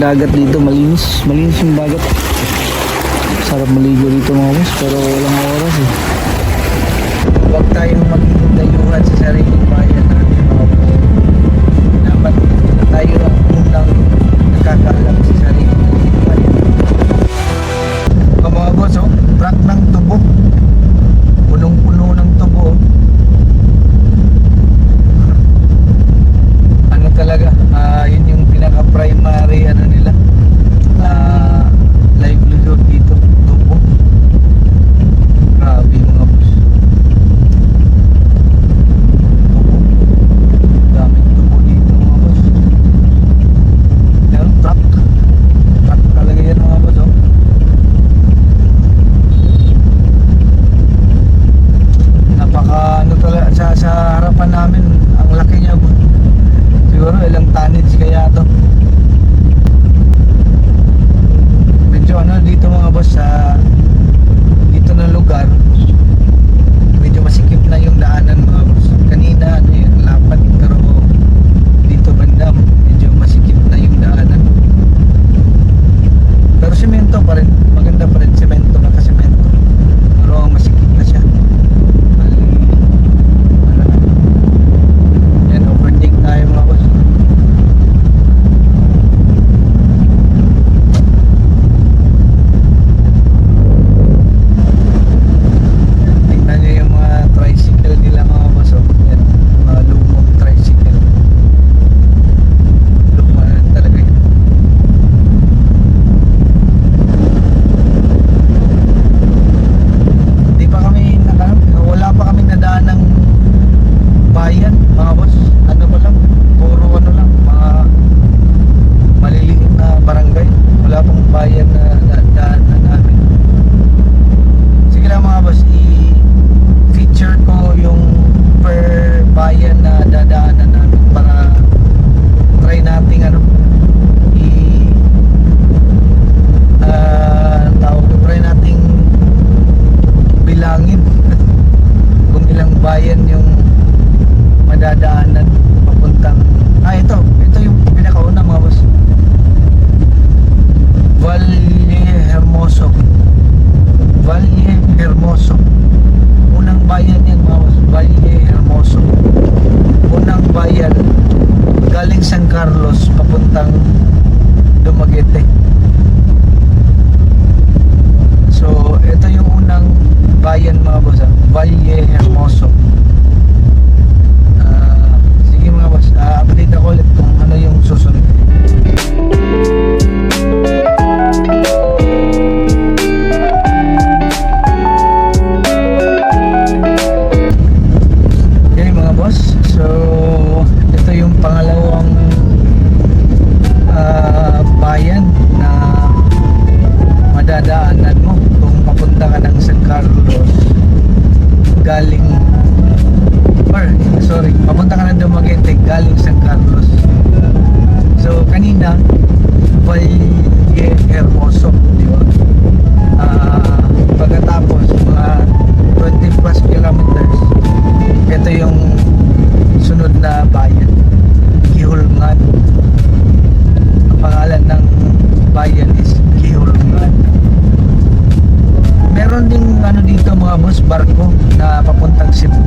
dagat dito, malinis yung dagat. Sarap maligo dito mga boss, pero walang oras eh. Huwag tayong maging dayuhan sa sariling bayan natin mga boss. Dapat tayo ang unang nakakaalam sa sariling bayan. Mga boss, oh, truck ng tubo, punong-puno ng tubo. Ano talaga, yun yung pinaka-primary ano nila, livelihood dito, tubo. Grabe mga boss, tubo, daming tubo dito mga boss. Yan, truck talaga yan mga boss, oh. Napaka ano talaga sa harapan namin, ang laki niya boss. Siguro ilang tonnage kaya to. Medyo ano dito mga boss, sa dito na lugar medyo masikip na yung daanan mga boss. Kanina ano yun, lapad, pero dito banda medyo masikip na yung daanan. Pero semento pa rin, maganda pa rin, semento, nakasemento, pero masikip na siya. Yan, overtake tayo mga boss. Tingnan nyo yung mga tricycle nila mga boss, oh. Yan, mga lumong tricycle. Luma na talaga yun. Hindi pa kami wala pa kami nadaan ng bayan mga boss. Ano ba lang, puro ano lang, mga maliliit na barangay. Wala pang bayan na daan na namin. Sige lang mga boss, i-feature ko yung per bayan na dadaanan namin para try nating ano, try nating bilangin kung ilang bayan yung madadaanan papuntang ito yung pinakauna mga boss, Valle Hermoso, unang bayan yan mga boss. Valle Hermoso, unang bayan galing San Carlos papuntang Dumaguete. So ito yung unang bayan mga boss, Valle Hermoso. Sige mga boss, update ako ulit kung ano yung susunod. Okay mga boss, so ito yung pangalawang bayan na madadaanan mo kung papunta ka ng San Carlos galing papunta ka ng Dumaguete galing San Carlos. So kanina Valle Hermoso, di ba? Pagkatapos mga 20 plus kilometers, ito yung sunod na bayan, Gihulngan. Ang pangalan ng bayan is Gihulngan. Meron ding ano dito mga boss, barko na papuntang Cebu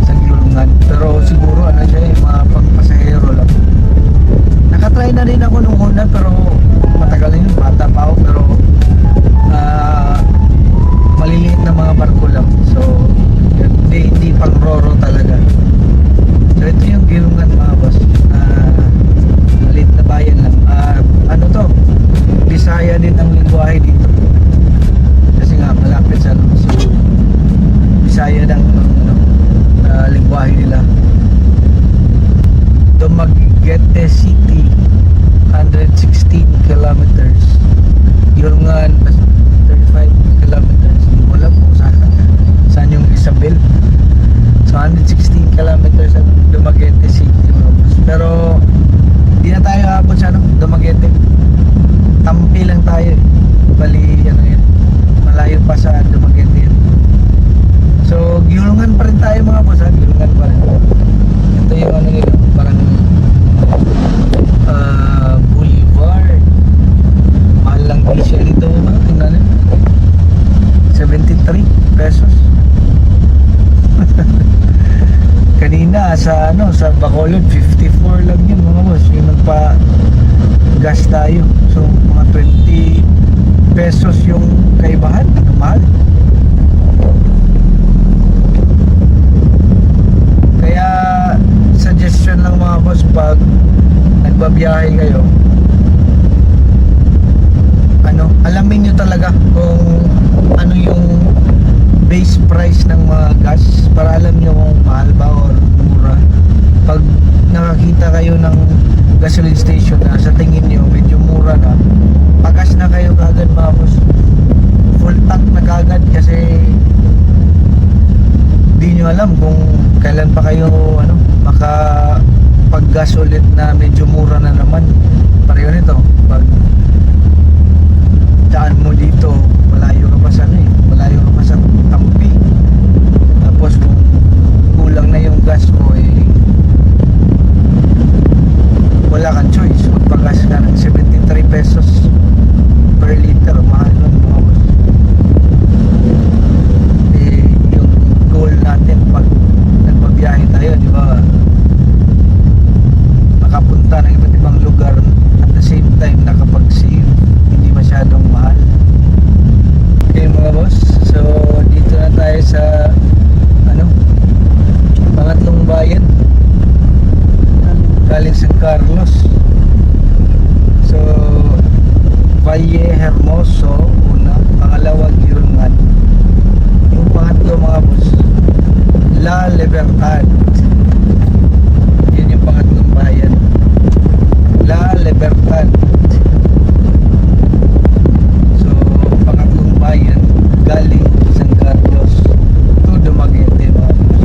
sa Gihulngan, pero siguro ano siya, mga pangpasahero lang. Nakatry na rin ako nung una pero matagal na yun, bata pa ako, pero maliliit na mga barko lang. So hindi pang roro talaga. So ito yung Gihulngan mga boss, maliit na bayan lang. Ano to, Bisaya din ang lingwahe dito kasi nga malapit sa so, Bisaya ng lingwahe nila. Dumaguete City, 116 kilometers. Gihulngan 35 kilometers. Hindi mo alam kung saan yung Isabel. So 116 kilometers ang Dumaguete City. Pero hindi na tayo abot sa Dumaguete. Tampi lang tayo. Bali ano yun, malayo pa sa Dumaguete yun. So Gihulngan pa rin tayo mga boss, Gihulngan pa rin. Ito yung ano yun, parang boulevard. pesos. Kanina sa Bacolod 54 lang yun mga boss, yung nagpa gas tayo. So mga 20 pesos yung kaibahan, mahal. Kaya suggestion lang mga boss, pag nagbabiyahe kayo, alamin nyo talaga kung ano yung base price ng mga gas, para alam nyo kung mahal ba or mura. Pag nakakita kayo ng gasoline station na sa tingin nyo medyo mura na, pagas na kayo kagad mga boss, full tank na kagad, kasi di nyo alam kung kailan pa kayo makapag-gas ulit na medyo mura na naman. Pareho nito, pag daan mo dito, malayo ka pa sa Tampi, tapos kung kulang na yung gas mo, wala kang choice, magpagas ka ng 73 pesos per liter. Mahal nun mga boss. Yung goal natin pag nagbabiyahe tayo, di ba, makapunta ng iba't ibang lugar at the same time nakapag-save, hindi masyadong mahal. Okay mga boss, so dito na tayo sa pangatlong bayan, galing San Carlos. So Valle Hermoso una, pangalawa Girongan, yung pangatlo mga boss La Libertad. Yun yung pangatlong bayan, La Libertad. So pangatlong bayan galing San Carlos to Dumaguete mga boss.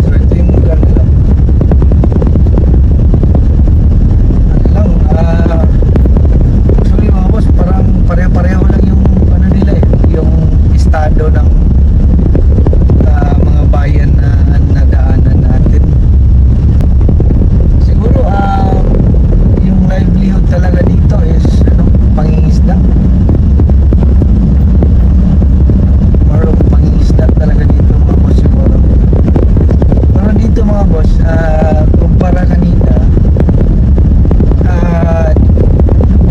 So ito yung lugar nila. Actually mga boss, parang pareho-pareho lang yung nila yung estado ng mga bayan na nadaanan natin. Siguro yung livelihood talaga dito is pangingisda. More of pangingisda talaga dito mga boss siguro. Pero dito mga boss, kumpara kanina,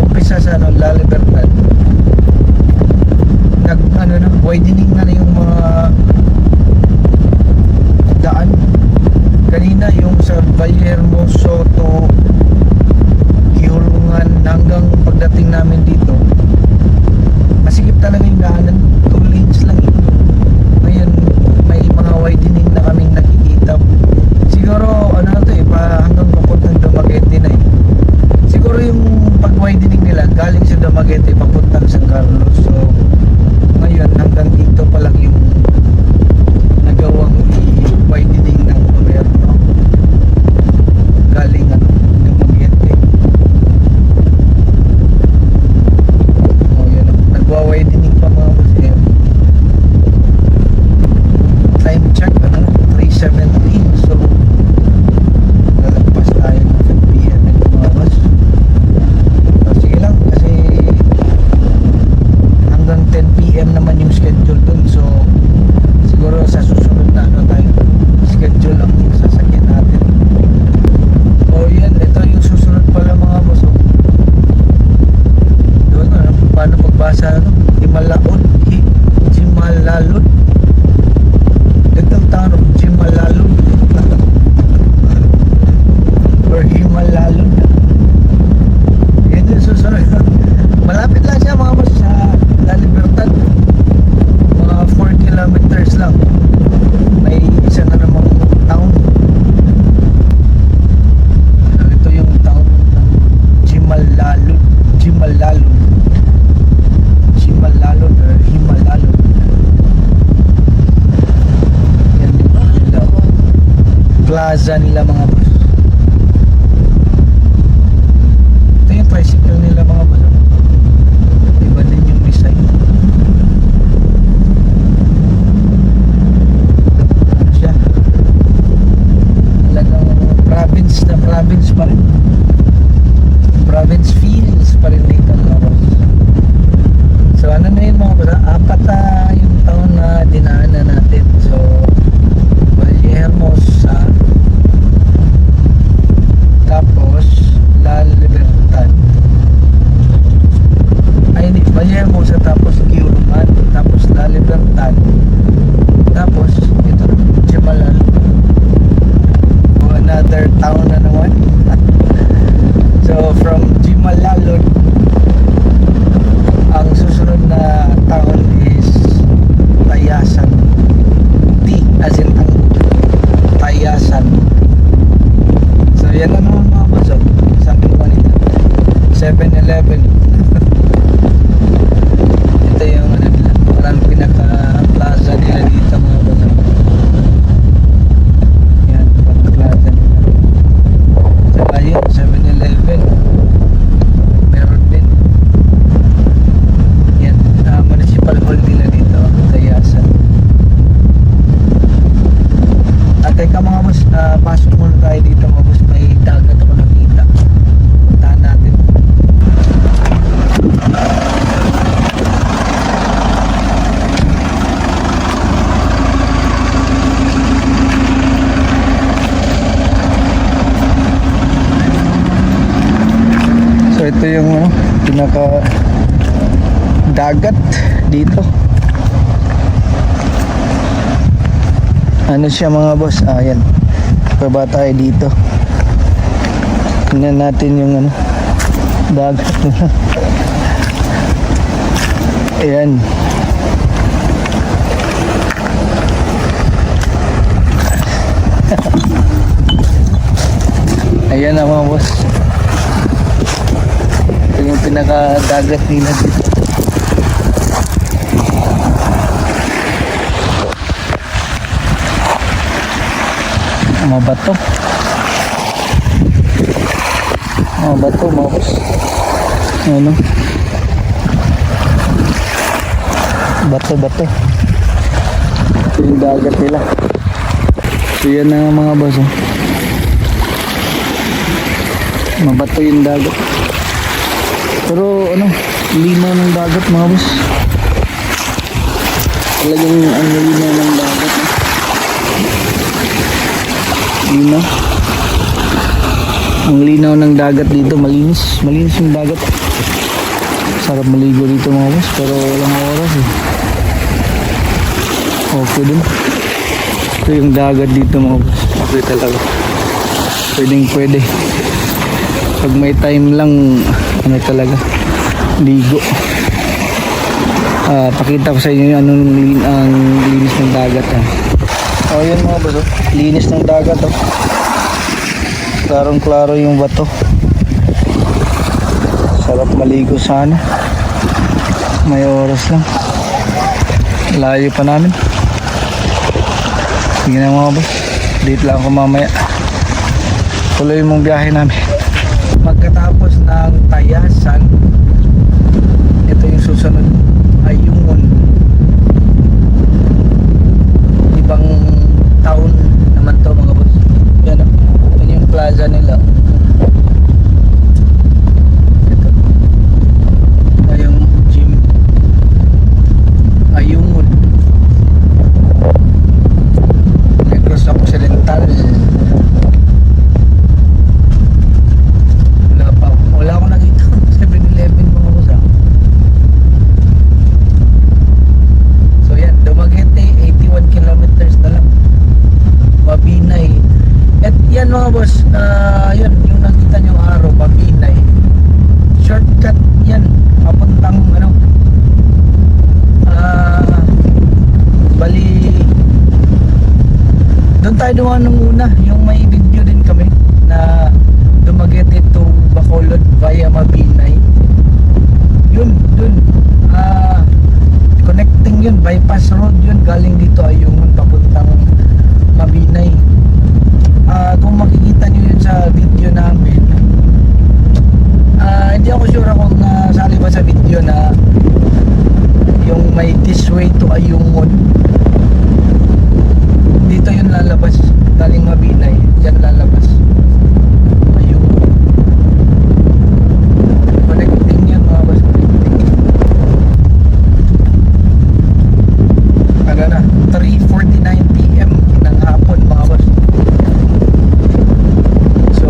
umpisa sa La Libertad, widening na yung mga daan. Kanina yung sa Valle Hermoso to Girongan, hanggang pagdating namin dito masikip talaga yung daanan, 2 lanes lang ngayon may mga widening na kaming nakikita. Siguro hanggang papuntang Dumaguete na siguro yung pag widening nila galing sa Dumaguete papuntang San Carlos. So ngayon hanggang dito pa lang yung nagawang i-widening ng gobyerno galing Dumaguete. Yan, nagwa-widening pa mga museum. Time check 3:17, so lalagpas tayo ng 5 PM na lumabas. So sige lang, kasi hanggang 10 PM naman yung schedule dun. So siguro sa susunod na tayo schedule ang sasakyan natin. Yan, ito yung susunod pala mga boss. Doon paano pagbasa Himalalud, dagdag tanong Himalalud or Himalalud. Yan yung susunod. Malapit lang siya mga boss sa La Libertad, mga 4 kilometers lang may isa na namang town. So ito yung town ng Himalalud or Himalalud. Yan yung plaza nila mga boss. Ito yung tricycle nila mga boss. Iba din yung design. Siya talagang province pa rin. Province feels pa rin dito mga boss. So ano na yun mga pinaka dagat dito. Ano siya mga boss? Ayan. Baba tayo dito. Tingnan natin yung ano, dagat nila. Ayan. Ayan na mga boss. Ito yung pinaka-dagat nila dito. Mga bato. Mga bato mga boss. Ano? Bato-bato. Ito yung dagat nila. So yan na mga boss. Oh. Mabato yung dagat. Pero ano, linaw ng dagat mga boss. Talagang ang linaw ng dagat. Linaw. Ang linaw ng dagat dito, malinis. Malinis yung dagat. Sarap maligo dito mga boss, pero walang oras eh. Okay din. Ito yung dagat dito mga boss. Okay talaga. Pwedeng pwede. Pag may time lang, ano talaga, ligo. Pakita ko sa inyo yung anong ang linis ng dagat. Oh, yun mga boss. Linis ng dagat. Oh. Klarong-klaro yung bato. Sarap maligo sana. May oras lang. Layo pa namin. Sige na mga boss. Date lang ako mamaya. Tuloy mong biyahe namin. Pagkatapos ng Tayasan, ito yung susunod ay Ayungin. Ibang taon naman to mga boss. Yan o. Yan yung plaza nila. Ito. Ito yung gym. Ayungin. Negros Occidental. Wala akong nakita 7-Eleven mga boss. So yan, Dumaguete 81 kilometers na lang. Mabinay. At yan mga boss, yun, yung nakita nyo araw, Mabinay. Shortcut yan, papuntang ano, bali, doon tayo dumaan nung una, yung may video din kami na Dumaguete to Bacolod via Mabinay. Yun, dun. Connecting yun, bypass road yun. Galing dito ay yung papuntang Mabinay. Kung makikita nyo yun sa video namin, hindi ako sure kung sali ba sa video na yung may this way to Ayungin. Dito yun lalabas. Galing Mabinay, dyan lalabas. Na 3:49 PM ng hapon mga boss. So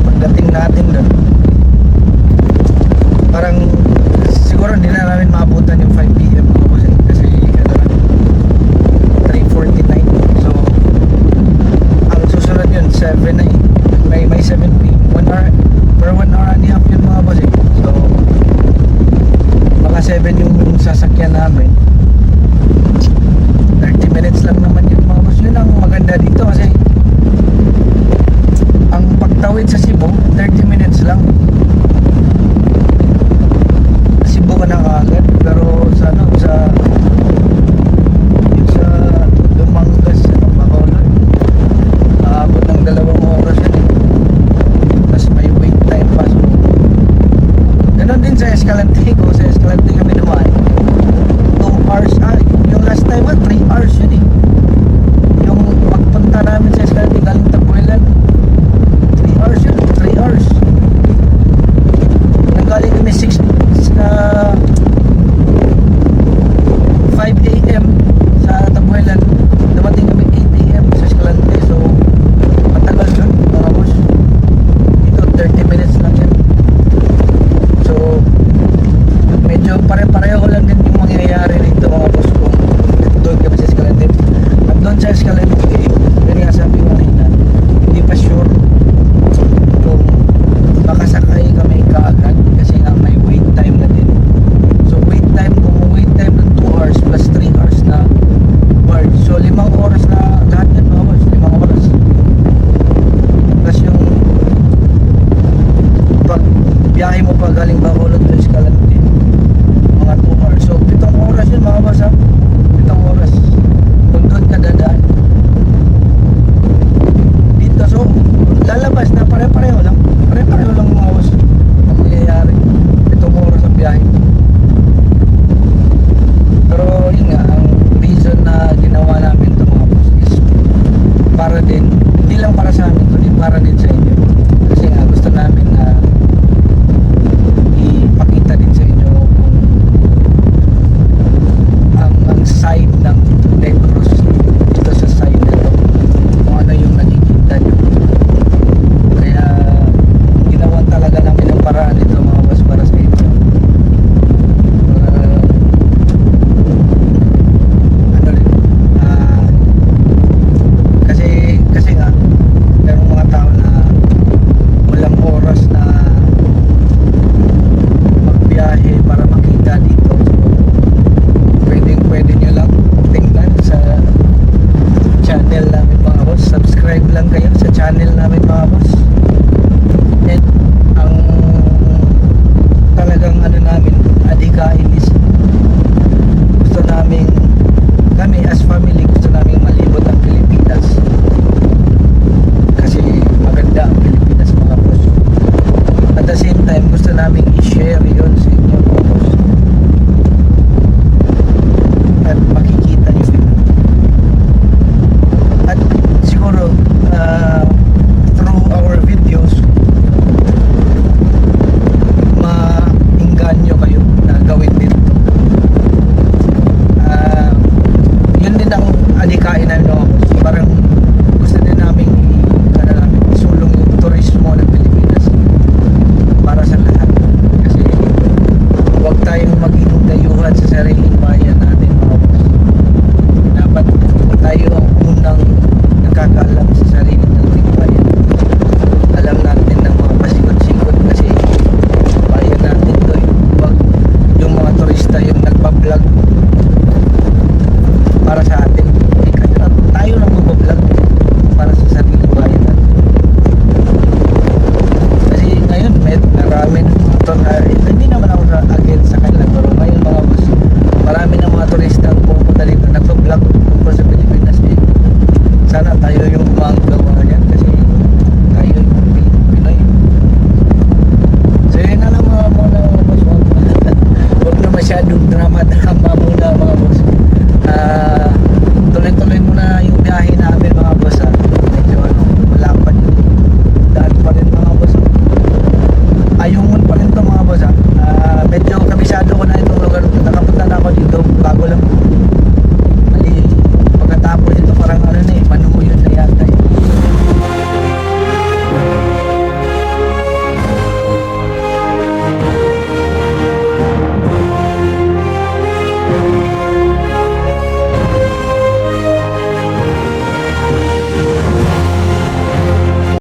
pagdating natin doon, parang siguro hindi na namin maabutan yung 5 PM mga boss kasi ano lang 3:49. So ang susunod yun 7 na may 7 PM 1 hour per 1 hour and a half yun mga boss. So baka 7 yung sasakyan namin. 30 minutes lang naman yun mga boss. Yun ang maganda dito kasi ang pagtawid sa Cebu 30 minutes lang. Cebu ka na kaagad, pero sa ano, sa Dumangas ano, Bacolod, aabot ng 2 oras yun eh. Tapos may wait time pa. So ganon din sa Escalante. Kung sa Escalante kami naman 2 hours, yung last time 3 hours yun eh. Yung pagpunta namin sa Escalante galing Tabuelan 3 hours yun, 3 drama-drama muna mga boss.